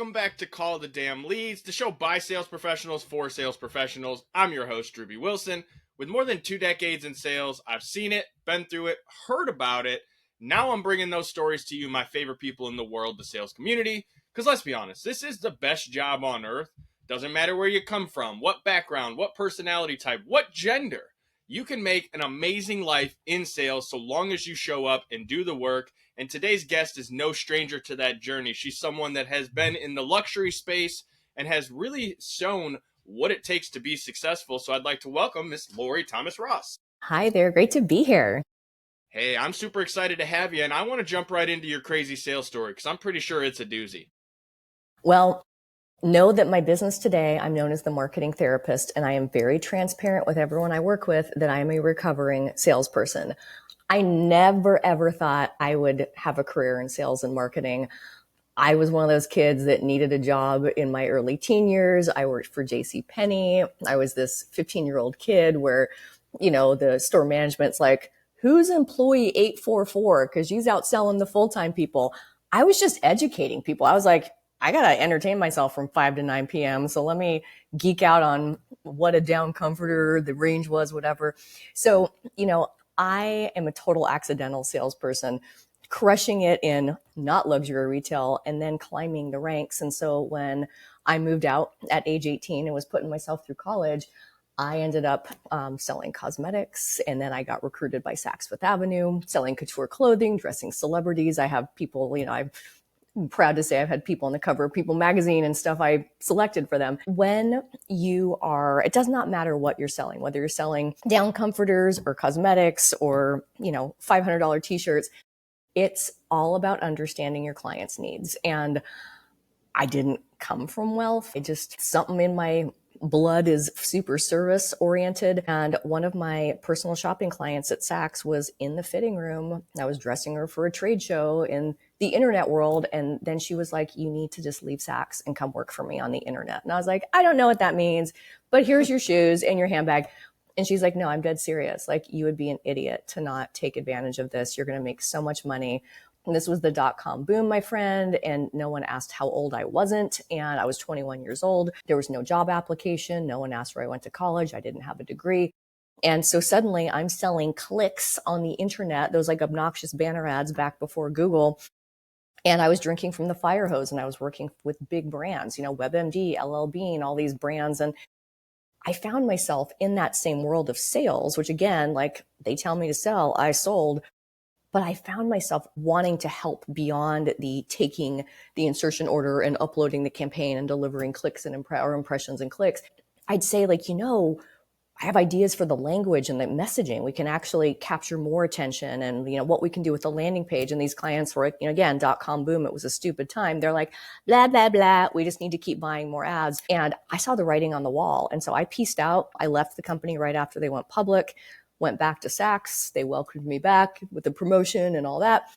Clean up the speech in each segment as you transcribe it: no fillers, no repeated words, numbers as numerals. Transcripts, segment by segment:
Welcome back to Call the Damn Leads, the show by sales professionals for sales professionals. I'm your host, Drew B. Wilson. With more than 2 decades in sales, I've seen it, been through it, heard about it. Now I'm bringing those stories to you, my favorite people in the world, the sales community. Because let's be honest, this is the best job on earth. Doesn't matter where you come from, what background, what personality type, what gender. You can make an amazing life in sales so long as you show up and do the work. And today's guest is no stranger to that journey. She's someone that has been in the luxury space and has really shown what it takes to be successful. So I'd like to welcome Miss Lorrie Thomas Ross. Hi there. Great to be here. Hey, I'm super excited to have you. And I want to jump right into your crazy sales story because I'm pretty sure it's a doozy. Well, know that my business today, I'm known as the marketing therapist, and I am very transparent with everyone I work with that I am a recovering salesperson. I never, ever thought I would have a career in sales and marketing. I was one of those kids that needed a job in my early teen years. I worked for JCPenney. I was this 15-year-old kid where, the store management's like, who's employee 844? Because she's out selling the full-time people. I was just educating people. I was like, I got to entertain myself from 5 to 9 p.m. So let me geek out on what a down comforter, the range was, whatever. So, I am a total accidental salesperson, crushing it in not luxury retail and then climbing the ranks. And so when I moved out at age 18 and was putting myself through college, I ended up selling cosmetics, and then I got recruited by Saks Fifth Avenue, selling couture clothing, dressing celebrities. I have people, I'm proud to say I've had people on the cover of People magazine and stuff I selected for them. When it does not matter what you're selling, whether you're selling down comforters or cosmetics or, $500 t-shirts, it's all about understanding your client's needs. And I didn't come from wealth. Something in my blood is super service oriented. And one of my personal shopping clients at Saks was in the fitting room. I was dressing her for a trade show in the internet world. And then she was like, you need to just leave Saks and come work for me on the internet. And I was like, I don't know what that means, but here's your shoes and your handbag. And she's like, no, I'm dead serious. Like, you would be an idiot to not take advantage of this. You're going to make so much money. And this was the .com boom, my friend, and no one asked how old I wasn't. And I was 21 years old. There was no job application. No one asked where I went to college. I didn't have a degree. And so suddenly I'm selling clicks on the internet, those like obnoxious banner ads back before Google. And I was drinking from the fire hose, and I was working with big brands, WebMD, LL Bean, all these brands. And I found myself in that same world of sales, which again, like they tell me to sell, I sold. But I found myself wanting to help beyond the taking the insertion order and uploading the campaign and delivering clicks and impressions and clicks. I'd say I have ideas for the language and the messaging. We can actually capture more attention and, what we can do with the landing page. And these clients were, again, .com boom. It was a stupid time. They're like, blah, blah, blah. We just need to keep buying more ads. And I saw the writing on the wall. And so I pieced out. I left the company right after they went public. Went back to Saks. They welcomed me back with the promotion and all that.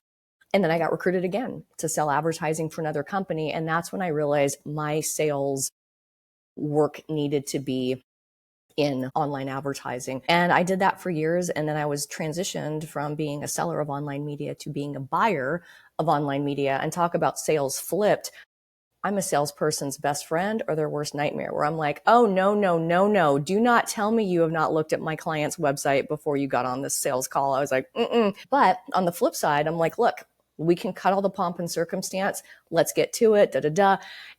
And then I got recruited again to sell advertising for another company. And that's when I realized my sales work needed to be in online advertising. And I did that for years. And then I was transitioned from being a seller of online media to being a buyer of online media. And talk about sales flipped. I'm a salesperson's best friend or their worst nightmare, where I'm like, oh, no. Do not tell me you have not looked at my client's website before you got on this sales call. I was like, But on the flip side, I'm like, look, we can cut all the pomp and circumstance. Let's get to it.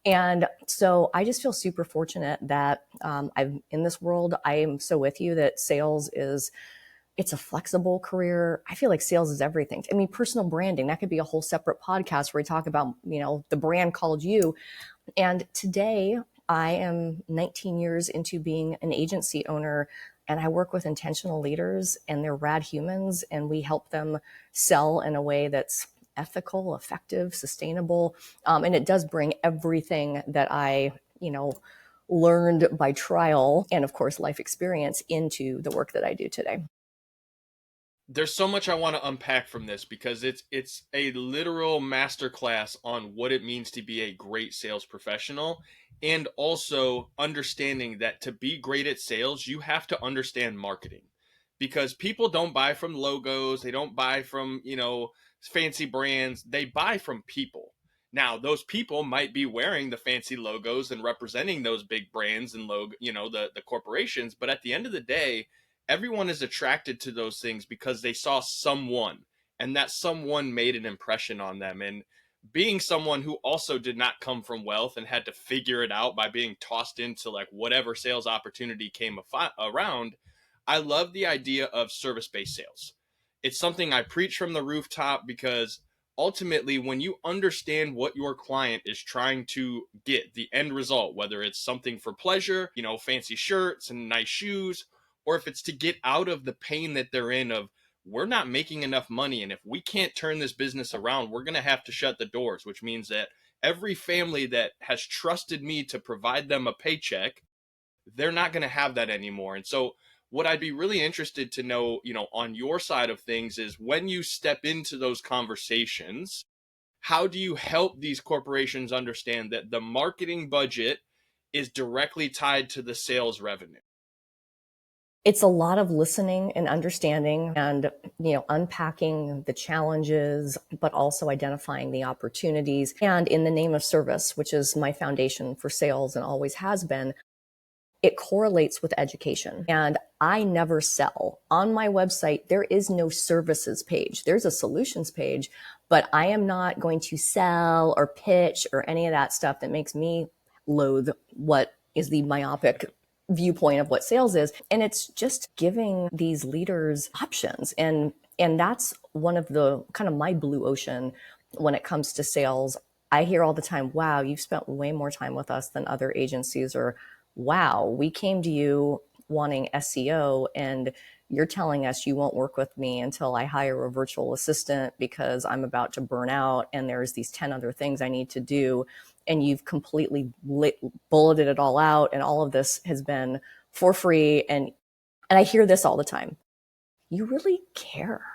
And so I just feel super fortunate that I'm in this world. I am so with you that sales it's a flexible career. I feel like sales is everything. I mean, personal branding, that could be a whole separate podcast where we talk about, the brand called you. And today I am 19 years into being an agency owner, and I work with intentional leaders, and they're rad humans, and we help them sell in a way that's ethical, effective, sustainable. And it does bring everything that I, learned by trial and of course life experience into the work that I do today. There's so much I want to unpack from this because it's a literal masterclass on what it means to be a great sales professional, and also understanding that to be great at sales, you have to understand marketing, because people don't buy from logos, they don't buy from, fancy brands, they buy from people. Now, those people might be wearing the fancy logos and representing those big brands and the corporations, but at the end of the day, everyone is attracted to those things because they saw someone, and that someone made an impression on them. And being someone who also did not come from wealth and had to figure it out by being tossed into like whatever sales opportunity came around, I love the idea of service-based sales. It's something I preach from the rooftop because ultimately, when you understand what your client is trying to get, the end result, whether it's something for pleasure, fancy shirts and nice shoes, or if it's to get out of the pain that they're in of, we're not making enough money, and if we can't turn this business around, we're going to have to shut the doors, which means that every family that has trusted me to provide them a paycheck, they're not going to have that anymore. And so what I'd be really interested to know, on your side of things is when you step into those conversations, how do you help these corporations understand that the marketing budget is directly tied to the sales revenue? It's a lot of listening and understanding and, unpacking the challenges, but also identifying the opportunities. And in the name of service, which is my foundation for sales and always has been, it correlates with education. And I never sell. On my website, there is no services page. There's a solutions page, but I am not going to sell or pitch or any of that stuff that makes me loathe what is the myopic viewpoint of what sales is. And it's just giving these leaders options. And that's one of the kind of my blue ocean when it comes to sales. I hear all the time, wow, you've spent way more time with us than other agencies, or wow, we came to you wanting SEO and you're telling us you won't work with me until I hire a virtual assistant because I'm about to burn out and there's these 10 other things I need to do. And you've completely bulleted it all out. And all of this has been for free. And I hear this all the time. You really care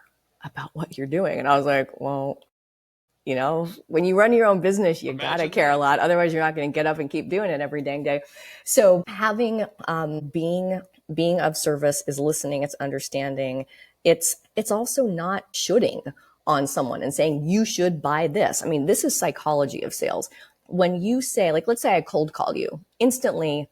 about what you're doing. And I was like, well, when you run your own business, you got to care a lot. Otherwise, you're not going to get up and keep doing it every dang day. So having, being of service is listening, it's understanding. It's also not shoulding on someone and saying, you should buy this. I mean, this is psychology of sales. When you say, like, let's say I cold call you, instantly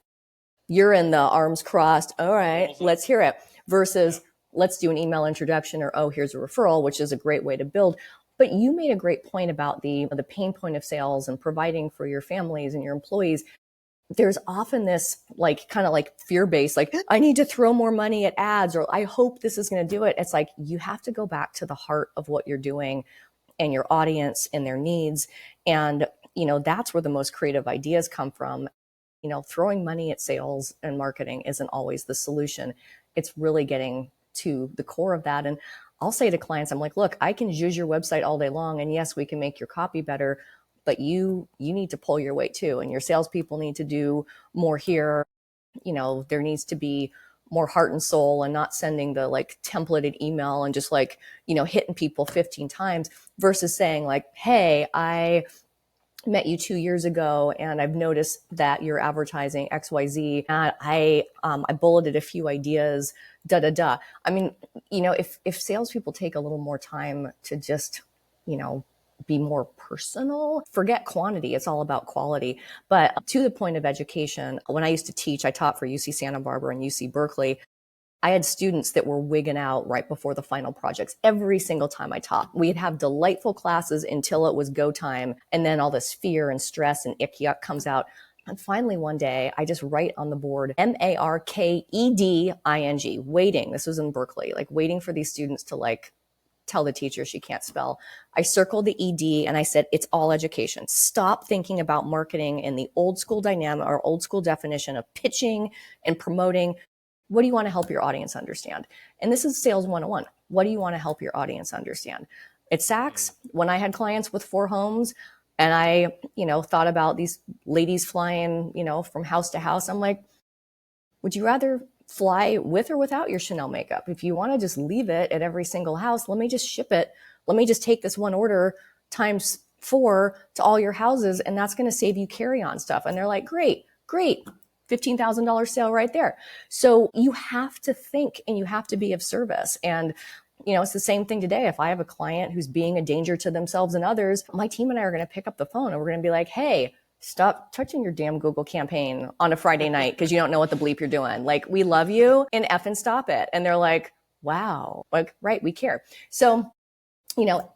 you're in the arms crossed. All right, let's hear it. Versus let's do an email introduction, or, oh, here's a referral, which is a great way to build. But you made a great point about the pain point of sales and providing for your families and your employees. There's often this kind of fear-based, I need to throw more money at ads, or I hope this is going to do it. It's like, you have to go back to the heart of what you're doing and your audience and their needs. And, that's where the most creative ideas come from. Throwing money at sales and marketing isn't always the solution. It's really getting to the core of that. And I'll say to clients, I'm like, look, I can use your website all day long. And yes, we can make your copy better, but you need to pull your weight too. And your salespeople need to do more here. There needs to be more heart and soul, and not sending the templated email and just hitting people 15 times versus saying hey, I met you 2 years ago and I've noticed that you're advertising XYZ. And I bulleted a few ideas, I mean, if salespeople take a little more time to just, be more personal, forget quantity, it's all about quality. But to the point of education, when I used to teach, I taught for UC Santa Barbara and UC Berkeley. I had students that were wigging out right before the final projects every single time I taught. We'd have delightful classes until it was go time. And then all this fear and stress and ick yuck comes out. And finally, one day, I just write on the board, MARKEDING, waiting. This was in Berkeley, waiting for these students to tell the teacher she can't spell. I circled the ED and I said, it's all education. Stop thinking about marketing in the old school dynamic or old school definition of pitching and promoting. What do you want to help your audience understand? And this is sales 101. What do you want to help your audience understand? At Saks, when I had clients with 4 homes and I, thought about these ladies flying, from house to house, I'm like, would you rather fly with or without your Chanel makeup? If you want to just leave it at every single house, let me just ship it. Let me just take this one order times 4 to all your houses. And that's going to save you carry-on stuff. And they're like, great. $15,000 sale right there. So you have to think and you have to be of service. And It's the same thing today. If I have a client who's being a danger to themselves and others, my team and I are going to pick up the phone and we're going to be like, hey, stop touching your damn Google campaign on a Friday night because you don't know what the bleep you're doing. Like, we love you and effing stop it. And they're like, wow, like, right, we care. So,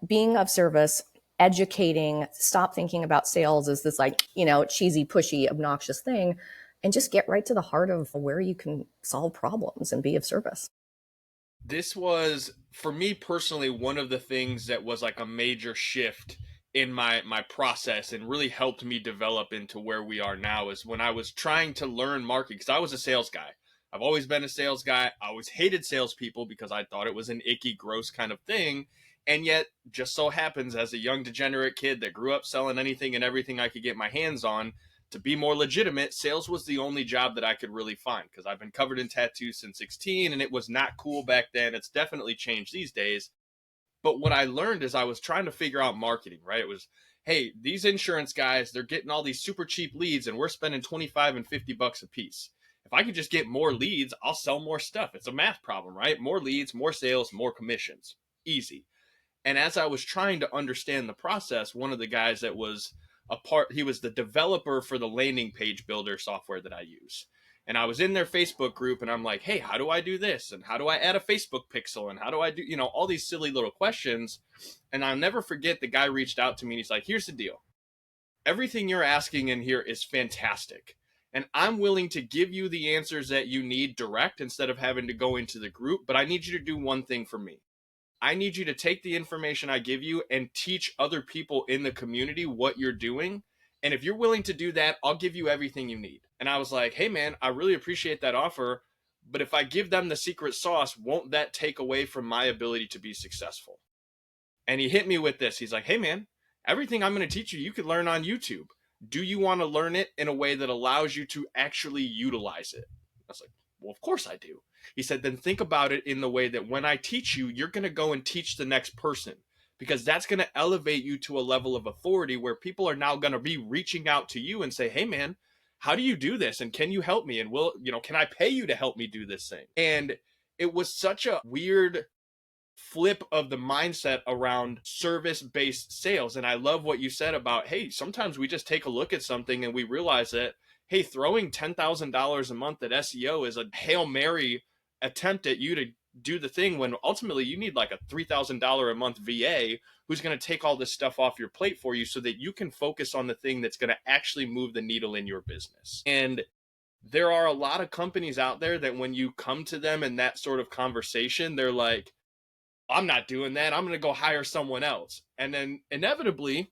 being of service, educating, stop thinking about sales as this like, cheesy, pushy, obnoxious thing, and just get right to the heart of where you can solve problems and be of service. This was, for me personally, one of the things that was like a major shift in my process and really helped me develop into where we are now, is when I was trying to learn marketing, because I was a sales guy. I've always been a sales guy. I always hated salespeople because I thought it was an icky, gross kind of thing. And yet, just so happens, as a young degenerate kid that grew up selling anything and everything I could get my hands on, to be more legitimate, sales was the only job that I could really find, because I've been covered in tattoos since 16 and it was not cool back then. It's definitely changed these days. But what I learned is I was trying to figure out marketing, right? It was, hey, these insurance guys, they're getting all these super cheap leads and we're spending 25 and $50 a piece. If I could just get more leads, I'll sell more stuff. It's a math problem, right? More leads, more sales, more commissions. Easy. And as I was trying to understand the process, one of the guys that was he was the developer for the landing page builder software that I use. And I was in their Facebook group and I'm like, hey, how do I do this? And how do I add a Facebook pixel? And how do I do, all these silly little questions. And I'll never forget, the guy reached out to me and he's like, here's the deal. Everything you're asking in here is fantastic. And I'm willing to give you the answers that you need direct instead of having to go into the group. But I need you to do one thing for me. I need you to take the information I give you and teach other people in the community what you're doing. And if you're willing to do that, I'll give you everything you need. And I was like, hey, man, I really appreciate that offer. But if I give them the secret sauce, won't that take away from my ability to be successful? And he hit me with this. He's like, hey, man, everything I'm going to teach you, you could learn on YouTube. Do you want to learn it in a way that allows you to actually utilize it? I was like, well, of course I do. He said, then think about it in the way that when I teach you, you're going to go and teach the next person, because that's going to elevate you to a level of authority where people are now going to be reaching out to you and say, hey, man, how do you do this? And can you help me? And can I pay you to help me do this thing? And it was such a weird flip of the mindset around service-based sales. And I love what you said about, hey, sometimes we just take a look at something and we realize that, hey, throwing $10,000 a month at SEO is a Hail Mary attempt at you to do the thing, when ultimately you need like a $3,000 a month VA who's going to take all this stuff off your plate for you so that you can focus on the thing that's going to actually move the needle in your business. And there are a lot of companies out there that when you come to them in that sort of conversation, they're like, I'm not doing that. I'm going to go hire someone else. And then inevitably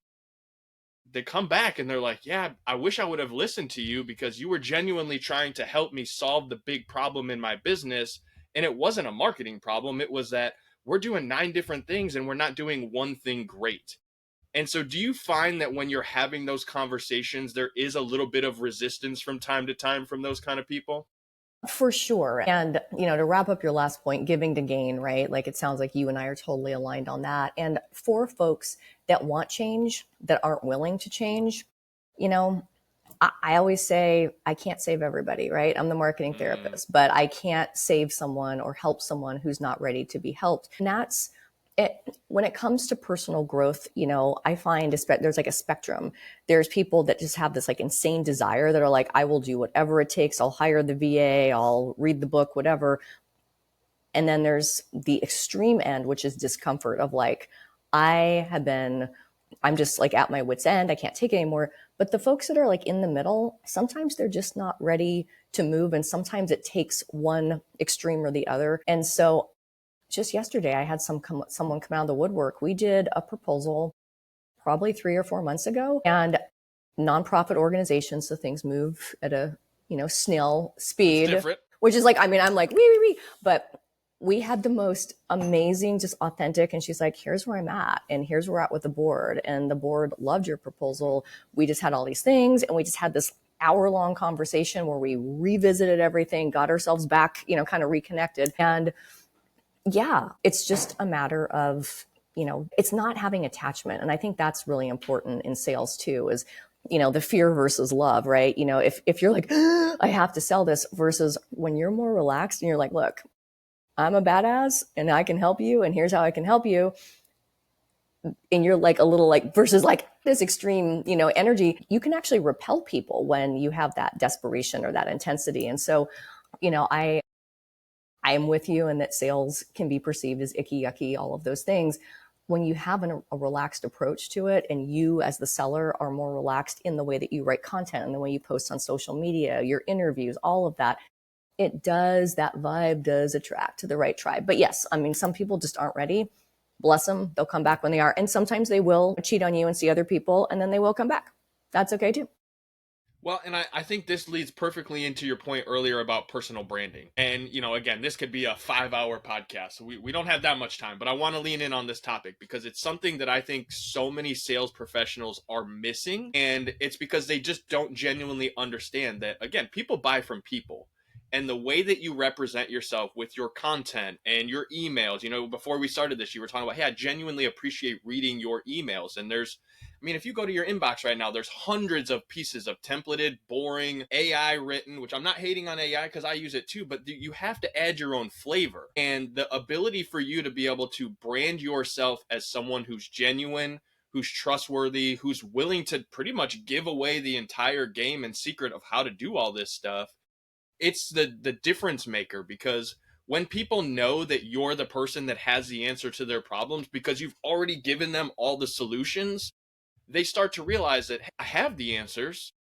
they come back and they're like, yeah, I wish I would have listened to you because you were genuinely trying to help me solve the big problem in my business. And it wasn't a marketing problem. It was that we're doing 9 different things and we're not doing one thing great. And so do you find that when you're having those conversations, there is a little bit of resistance from time to time from those kind of people? For sure. And, to wrap up your last point, giving to gain, right? Like, it sounds like you and I are totally aligned on that. And for folks that want change, that aren't willing to change, I always say, I can't save everybody, right? I'm the marketing therapist, but I can't save someone or help someone who's not ready to be helped. And that's it. When it comes to personal growth, I find there's like a spectrum. There's people that just have this like insane desire that are like, I will do whatever it takes. I'll hire the VA, I'll read the book, whatever. And then there's the extreme end, which is discomfort of like, I'm just like at my wit's end. I can't take it anymore. But the folks that are like in the middle, sometimes they're just not ready to move. And sometimes it takes one extreme or the other. And so just yesterday, I had someone come out of the woodwork. We did a proposal probably 3 or 4 months ago, and nonprofit organizations, so things move at a snail speed, which is like, I'm like wee, but we had the most amazing, just authentic. And she's like, here's where I'm at, and here's where we're at with the board, and the board loved your proposal. We just had all these things, and we just had this hour-long conversation where we revisited everything, got ourselves back, kind of reconnected. And yeah, it's just a matter of, it's not having attachment. And I think that's really important in sales too, is, the fear versus love, right? If you're like, I have to sell this, versus when you're more relaxed and you're like, look, I'm a badass and I can help you. And here's how I can help you. And you're like a little like versus like this extreme, energy, you can actually repel people when you have that desperation or that intensity. And so, I am with you in that sales can be perceived as icky, yucky, all of those things. When you have a relaxed approach to it and you as the seller are more relaxed in the way that you write content and the way you post on social media, your interviews, all of that, that vibe does attract to the right tribe. But yes, I mean, some people just aren't ready. Bless them. They'll come back when they are. And sometimes they will cheat on you and see other people and then they will come back. That's okay too. Well, and I think this leads perfectly into your point earlier about personal branding. And, again, this could be a 5-hour podcast. So we don't have that much time, but I want to lean in on this topic because it's something that I think so many sales professionals are missing. And it's because they just don't genuinely understand that, again, people buy from people. And the way that you represent yourself with your content and your emails, before we started this, you were talking about, hey, I genuinely appreciate reading your emails. And if you go to your inbox right now, there's hundreds of pieces of templated, boring, AI written, which I'm not hating on AI because I use it too, but you have to add your own flavor. And the ability for you to be able to brand yourself as someone who's genuine, who's trustworthy, who's willing to pretty much give away the entire game and secret of how to do all this stuff, it's the difference maker. Because when people know that you're the person that has the answer to their problems because you've already given them all the solutions, they start to realize that, hey, I have the answers,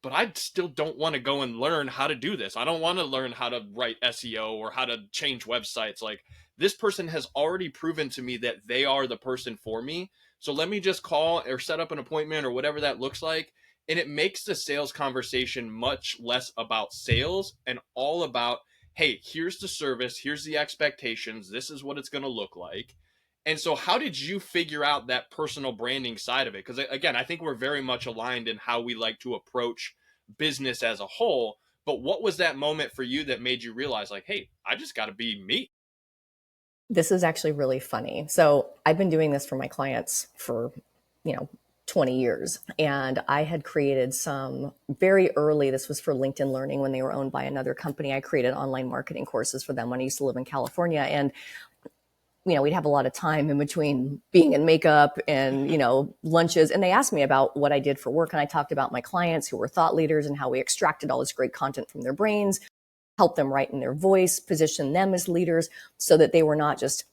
but I still don't want to go and learn how to do this. I don't want to learn how to write SEO or how to change websites. Like, this person has already proven to me that they are the person for me. So let me just call or set up an appointment or whatever that looks like. And it makes the sales conversation much less about sales and all about, hey, here's the service, here's the expectations, this is what it's going to look like. And so, how did you figure out that personal branding side of it? Because, again, I think we're very much aligned in how we like to approach business as a whole. But what was that moment for you that made you realize, like, hey, I just got to be me? This is actually really funny. So I've been doing this for my clients for, you know, 20 years. And I had created some very early, this was for LinkedIn Learning when they were owned by another company. I created online marketing courses for them when I used to live in California. And we'd have a lot of time in between being in makeup and, lunches. And they asked me about what I did for work. And I talked about my clients who were thought leaders and how we extracted all this great content from their brains, help them write in their voice, position them as leaders so that they were not just,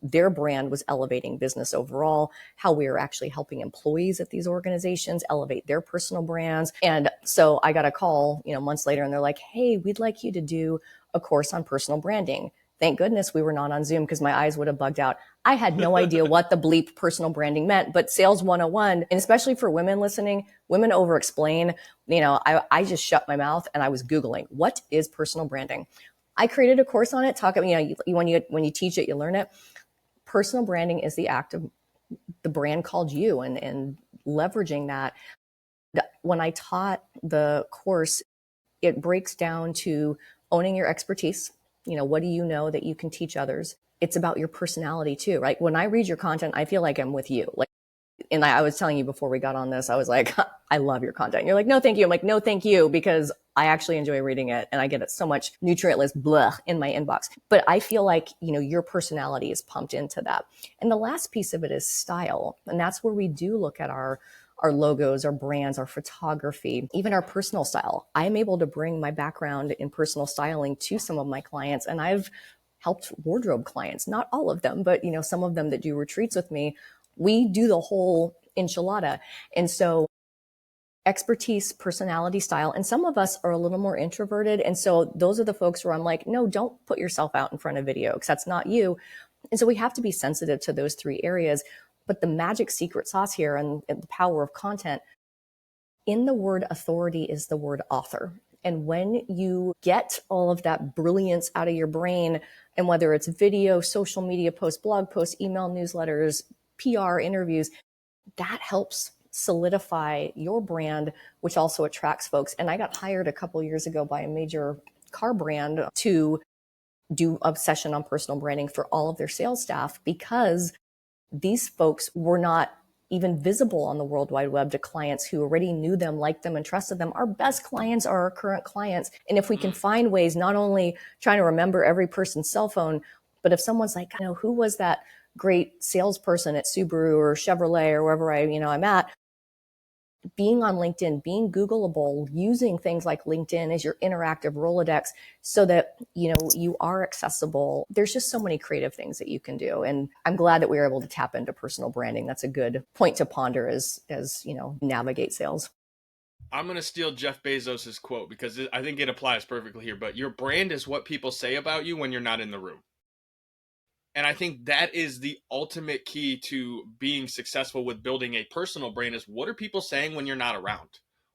their brand was elevating business overall, how we were actually helping employees at these organizations elevate their personal brands. And so I got a call, months later, and they're like, hey, we'd like you to do a course on personal branding. Thank goodness we were not on Zoom because my eyes would have bugged out. I had no idea what the bleep personal branding meant, but Sales 101, and especially for women listening, women over explain. I just shut my mouth and I was Googling, what is personal branding? I created a course on it. When you teach it, you learn it. Personal branding is the act of the brand called you and leveraging that. When I taught the course, it breaks down to owning your expertise. What do you know that you can teach others? It's about your personality too, right? When I read your content, I feel like I'm with you. And I was telling you before we got on this, I was like, I love your content. And you're like, no, thank you. I'm like, no, thank you, because I actually enjoy reading it and I get it so much nutrientless blah in my inbox. But I feel like, your personality is pumped into that. And the last piece of it is style. And that's where we do look at our logos, our brands, our photography, even our personal style. I'm able to bring my background in personal styling to some of my clients. And I've helped wardrobe clients, not all of them, but some of them that do retreats with me. We do the whole enchilada. And so expertise, personality, style, and some of us are a little more introverted. And so those are the folks where I'm like, no, don't put yourself out in front of video because that's not you. And so we have to be sensitive to those three areas. But the magic secret sauce here and the power of content in the word authority is the word author. And when you get all of that brilliance out of your brain, and whether it's video, social media posts, blog posts, email newsletters, PR interviews, that helps solidify your brand, which also attracts folks. And I got hired a couple years ago by a major car brand to do a session on personal branding for all of their sales staff because these folks were not even visible on the World Wide Web to clients who already knew them, liked them, and trusted them. Our best clients are our current clients. And if we can find ways, not only trying to remember every person's cell phone, but if someone's like, who was that great salesperson at Subaru or Chevrolet or wherever I'm at, being on LinkedIn, being Googleable, using things like LinkedIn as your interactive Rolodex so that, you are accessible. There's just so many creative things that you can do. And I'm glad that we were able to tap into personal branding. That's a good point to ponder as navigate sales. I'm going to steal Jeff Bezos's quote because I think it applies perfectly here, but your brand is what people say about you when you're not in the room. And I think that is the ultimate key to being successful with building a personal brand is what are people saying when you're not around?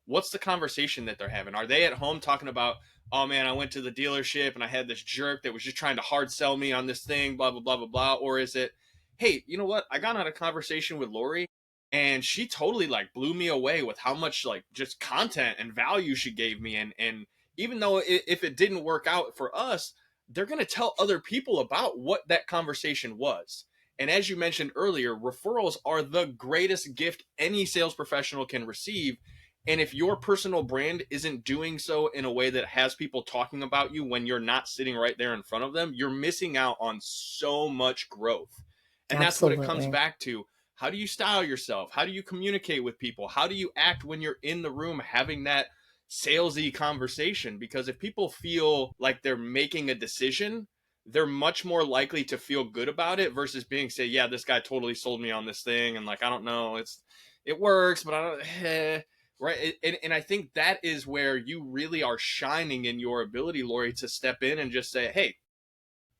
What's the conversation that they're having? Are they at home talking about, oh man, I went to the dealership and I had this jerk that was just trying to hard sell me on this thing, blah, blah, blah, blah, blah. Or is it, hey, you know what? I got on a conversation with Lorrie and she totally like blew me away with how much like just content and value she gave me. And even though if it didn't work out for us, they're going to tell other people about what that conversation was. And as you mentioned earlier, referrals are the greatest gift any sales professional can receive. And if your personal brand isn't doing so in a way that has people talking about you when you're not sitting right there in front of them, you're missing out on so much growth. And that's what it comes back to. How do you style yourself? How do you communicate with people? How do you act when you're in the room having that salesy conversation? Because if people feel like they're making a decision, they're much more likely to feel good about it versus being say, yeah, this guy totally sold me on this thing. And like, I don't know, it works, but I don't, right. And I think that is where you really are shining in your ability, Lorrie, to step in and just say, hey,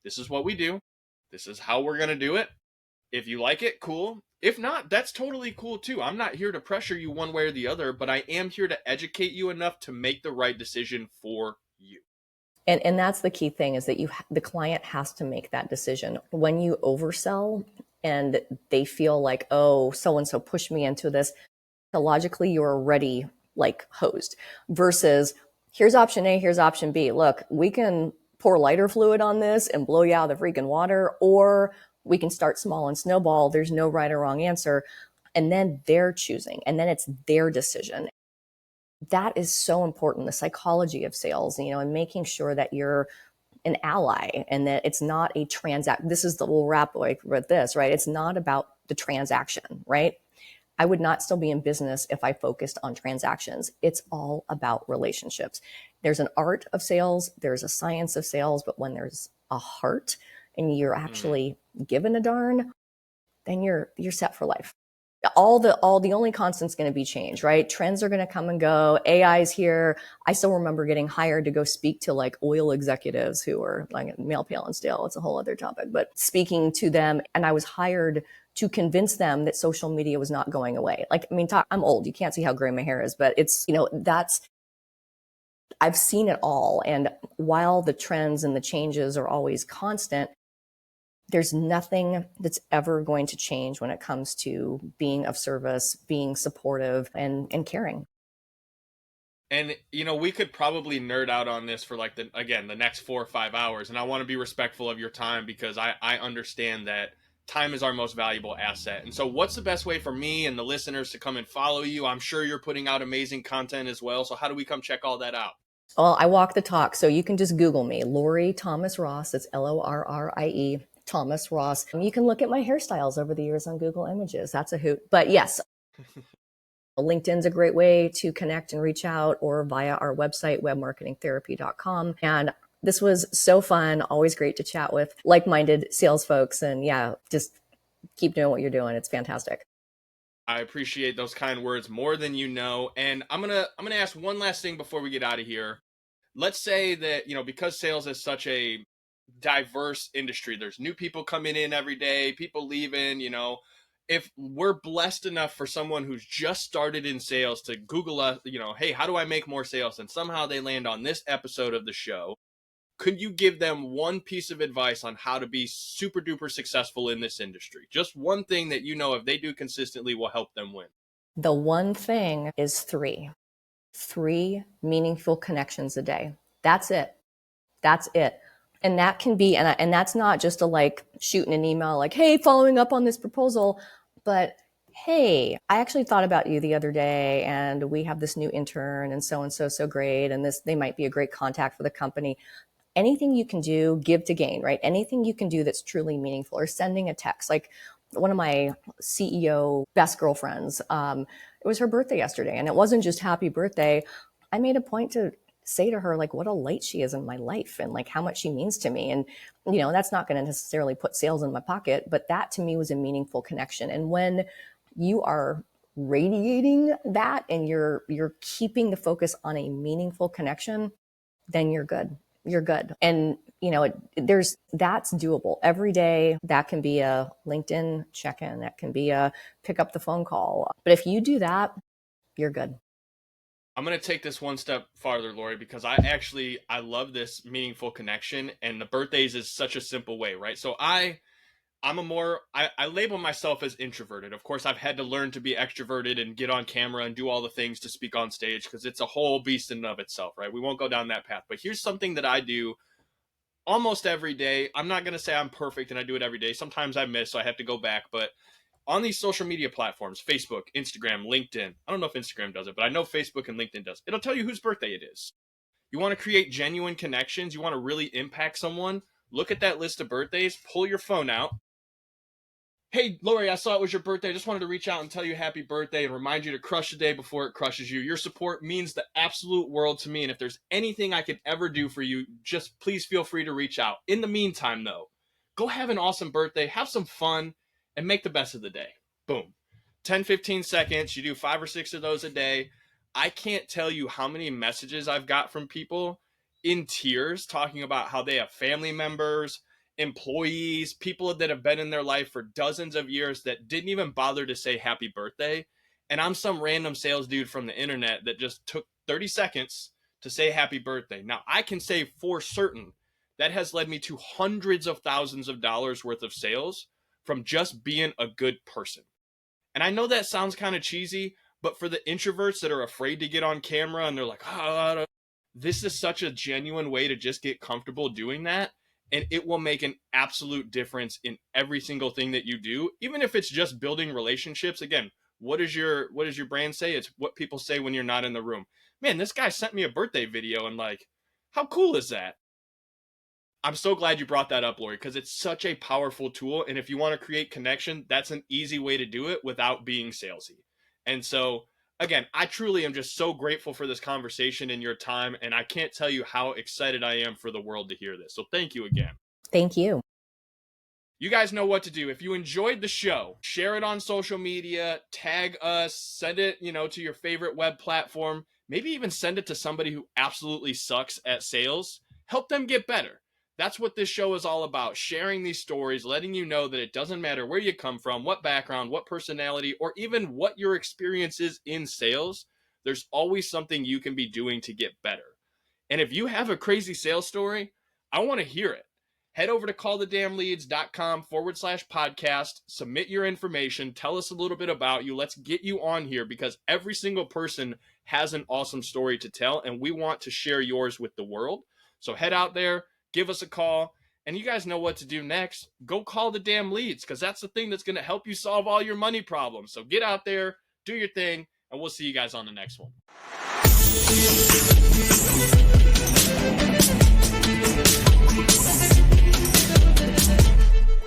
this is what we do. This is how we're going to do it. If you like it, cool. If not, that's totally cool too. I'm not here to pressure you one way or the other, but I am here to educate you enough to make the right decision for you. And that's the key thing is that the client has to make that decision. When you oversell and they feel like, oh, so-and-so pushed me into this, logically you're already like hosed versus here's option A, here's option B. Look, we can pour lighter fluid on this and blow you out of the freaking water, or we can start small and snowball. There's no right or wrong answer. And then they're choosing, and then it's their decision. That is so important, the psychology of sales, and making sure that you're an ally and that it's not a transact. This is we'll wrap with this, right? It's not about the transaction, right? I would not still be in business if I focused on transactions. It's all about relationships. There's an art of sales, there's a science of sales, but when there's a heart and you're actually given a darn, then you're set for life. The only constant's going to be change, right? Trends are going to come and go. AI's here. I still remember getting hired to go speak to like oil executives who were like male, pale, and stale. It's a whole other topic, but speaking to them, and I was hired to convince them that social media was not going away. Like, I mean, I'm old. You can't see how gray my hair is, but it's, I've seen it all. And while the trends and the changes are always constant, there's nothing that's ever going to change when it comes to being of service, being supportive, and caring. And, we could probably nerd out on this for like the next 4 or 5 hours. And I want to be respectful of your time because I understand that time is our most valuable asset. And so what's the best way for me and the listeners to come and follow you? I'm sure you're putting out amazing content as well. So how do we come check all that out? Well, I walk the talk. So you can just Google me, Lorrie Thomas Ross. It's Lorrie Thomas Ross. You can look at my hairstyles over the years on Google Images. That's a hoot. But yes, LinkedIn's a great way to connect and reach out, or via our website, webmarketingtherapy.com. And this was so fun. Always great to chat with like-minded sales folks. And yeah, just keep doing what you're doing. It's fantastic. I appreciate those kind words more than you know. And I'm gonna ask one last thing before we get out of here. Let's say that, because sales is such a diverse industry, there's new people coming in every day, people leaving, if we're blessed enough for someone who's just started in sales to Google us, hey, how do I make more sales? And somehow they land on this episode of the show. Could you give them one piece of advice on how to be super duper successful in this industry? Just one thing that if they do consistently will help them win. The one thing is three meaningful connections a day. That's it. And that can be, and that's not just a like shooting an email like, hey, following up on this proposal, but hey, I actually thought about you the other day, and we have this new intern, and so great, and this they might be a great contact for the company. Anything you can do, give to gain, right? Anything you can do that's truly meaningful, or sending a text. Like one of my CEO best girlfriends, it was her birthday yesterday, and it wasn't just happy birthday. I made a point to say to her like what a light she is in my life and like how much she means to me. And that's not going to necessarily put sales in my pocket, but that to me was a meaningful connection. And when you are radiating that and you're keeping the focus on a meaningful connection, then you're good. You're good. And that's doable every day. That can be a LinkedIn check-in. That can be a pick up the phone call. But if you do that, you're good. I'm going to take this one step farther, Lorrie, because I love this meaningful connection, and the birthdays is such a simple way, right? So I label myself as introverted. Of course, I've had to learn to be extroverted and get on camera and do all the things to speak on stage because it's a whole beast in and of itself, right? We won't go down that path. But here's something that I do almost every day. I'm not going to say I'm perfect and I do it every day. Sometimes I miss, so I have to go back. But on these social media platforms, Facebook, Instagram, LinkedIn, I don't know if Instagram does it, but I know Facebook and LinkedIn does. It'll tell you whose birthday it is. You want to create genuine connections. You want to really impact someone. Look at that list of birthdays, pull your phone out. Hey, Lorrie, I saw it was your birthday. I just wanted to reach out and tell you happy birthday and remind you to crush the day before it crushes you. Your support means the absolute world to me. And if there's anything I could ever do for you, just please feel free to reach out. In the meantime, though, go have an awesome birthday, have some fun, and make the best of the day. Boom. 10, 15 seconds. You do 5 or 6 of those a day. I can't tell you how many messages I've got from people in tears talking about how they have family members, employees, people that have been in their life for dozens of years that didn't even bother to say happy birthday. And I'm some random sales dude from the internet that just took 30 seconds to say happy birthday. Now, I can say for certain that has led me to hundreds of thousands of dollars worth of sales from just being a good person. And I know that sounds kind of cheesy, but for the introverts that are afraid to get on camera and they're like, this is such a genuine way to just get comfortable doing that. And it will make an absolute difference in every single thing that you do, even if it's just building relationships. Again, what does your brand say? It's what people say when you're not in the room. Man, this guy sent me a birthday video, and like, how cool is that? I'm so glad you brought that up, Lorrie, because it's such a powerful tool. And if you want to create connection, that's an easy way to do it without being salesy. And so, again, I truly am just so grateful for this conversation and your time. And I can't tell you how excited I am for the world to hear this. So thank you again. Thank you. You guys know what to do. If you enjoyed the show, share it on social media, tag us, send it, to your favorite web platform, maybe even send it to somebody who absolutely sucks at sales. Help them get better. That's what this show is all about, sharing these stories, letting you know that it doesn't matter where you come from, what background, what personality, or even what your experience is in sales. There's always something you can be doing to get better. And if you have a crazy sales story, I want to hear it. Head over to callthedamnleads.com/podcast, submit your information, tell us a little bit about you. Let's get you on here because every single person has an awesome story to tell, and we want to share yours with the world. So head out there, give us a call, and you guys know what to do next. Go call the damn leads because that's the thing that's going to help you solve all your money problems. So get out there, do your thing, and we'll see you guys on the next one.